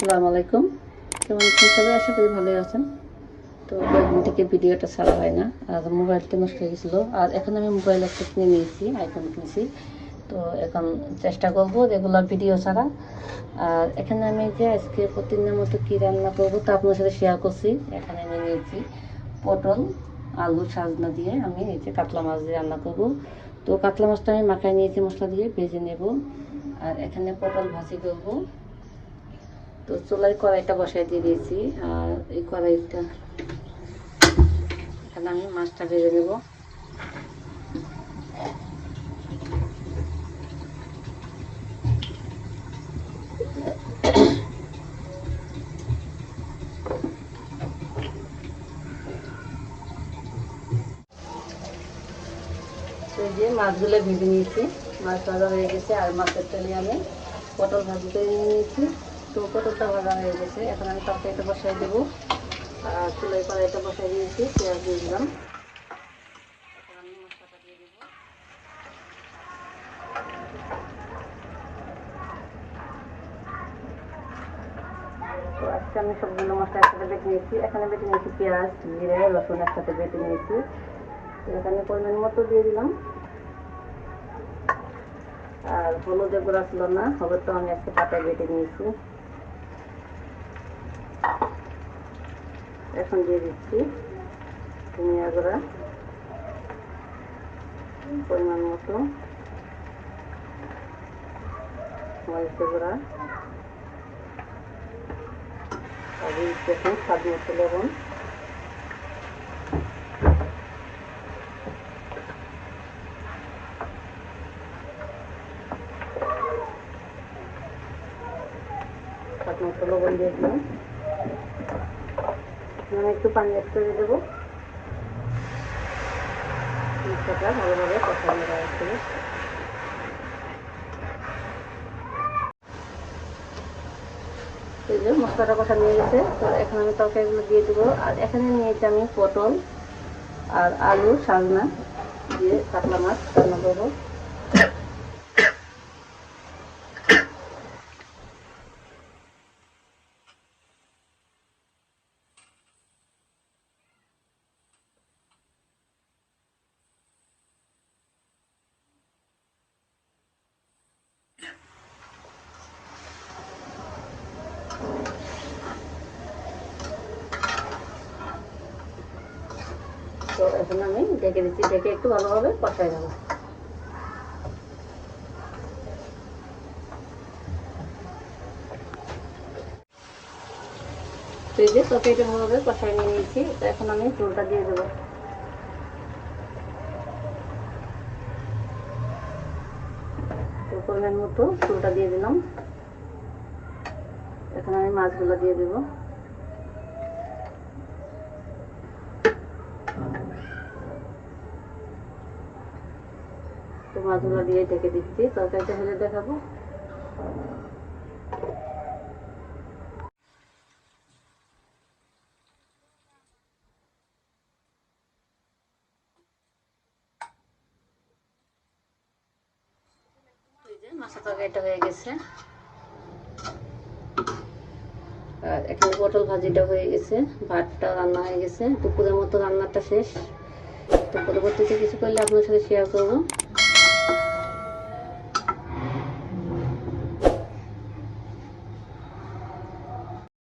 আসসালামু আলাইকুম। কেমন আছেন সবাই? আশা করি ভালোই আছেন। তো কয়েকদিন থেকে ভিডিওটা ছাড়া হয় না, আর মোবাইলটা নষ্ট হয়ে গেছিলো। আর এখন আমি মোবাইল একটা কিনে নিয়েছি, আইফোন কিনেছি। তো এখন চেষ্টা করবো রেগুলার ভিডিও ছাড়া। আর এখানে আমি যে আজকে প্রতিদিনের মতো কী রান্না করবো তা আপনার সাথে শেয়ার করছি। এখানে আমি নিয়েছি পটল, আলু, সাজনা দিয়ে আমি এই যে কাতলা মাছ দিয়ে রান্না করবো। তো কাতলা মাছটা আমি মাখায় নিয়েছি মশলা দিয়ে, ভেজে নেব। আর এখানে পটল ভাজি করবো। তো চুলায় কড়াইটা বসাই দিয়ে দিয়েছি, আর এই কড়াইটা এখানে আমি মাছটা ভেজে নেব। তো এই যে মাছগুলো ভেজে নিয়েছি, মাছ ভাজা হয়ে গেছে। আর মাছের তেলে আমি পটল ভাজি করে নিয়েছি। তো পটলটা ভাজা হয়ে গেছে, এখন আমি তরকারিটা বসাই দেবো। আর চুলায় কড়াইটা বসাই দিয়েছি, পেঁয়াজ দিয়ে দিলাম। এখন আমি মশলাটা দিয়ে দেবো। তো আজকে আমি সবগুলো মশলা একসাথে বেটে নিয়েছি। এখানে বেটে নিয়েছি পেঁয়াজ, জিরে, রসুন একসাথে বেটে নিয়েছি। তো এখানে পরিমাণ মতো দিয়ে দিলাম। আর হলুদের গুঁড়া ছিল না, হলুদটা আমি আজকে পাতায় বেটে নিয়েছি। এখন দিয়ে দিচ্ছি ধনিয়া গুঁড়া পরিমাণ মতো, মরিচের গুঁড়া, আর দিচ্ছি এখন স্বাদ মতো লবণ। স্বাদ মতো লবণ দিয়ে দিলাম। আমি একটু পানি অ্যাড করে দেবো। মশলাটা ভালোভাবে কষানো রাখতে। এই যে মশলাটা কষা নিয়ে গেছে। তো এখন আমি তরকারিগুলো দিয়ে দেবো। আর এখানে নিয়েছি আমি পটল আর আলু, সাজনা দিয়ে কাতলা মাছ রান্না করবো। তো এখন আমি ঢেকে দিচ্ছি, ঢেকে একটু ভালোভাবে কষাই নেবো। তো এই যে তরকারিটা ভালোভাবে কষাই নিয়ে নিয়েছি। তো এখন আমি ঝোলটা দিয়ে দেবো। তো পরিমাণ মতো ঝোলটা দিয়ে দিলাম। এখন আমি মাছগুলো দিয়ে দেবো। তো মাছগুলো দিয়ে ঢেকে দিচ্ছি, তরকারিটা হলে দেখাবো। মাছের তরকারিটা হয়ে গেছে। আর এখানে পটল ভাজিটা হয়ে গেছে, ভাতটা রান্না হয়ে গেছে। দুপুরের মতো রান্নাটা শেষ। তো পরবর্তীতে কিছু করলে আপনার সাথে শেয়ার করবো।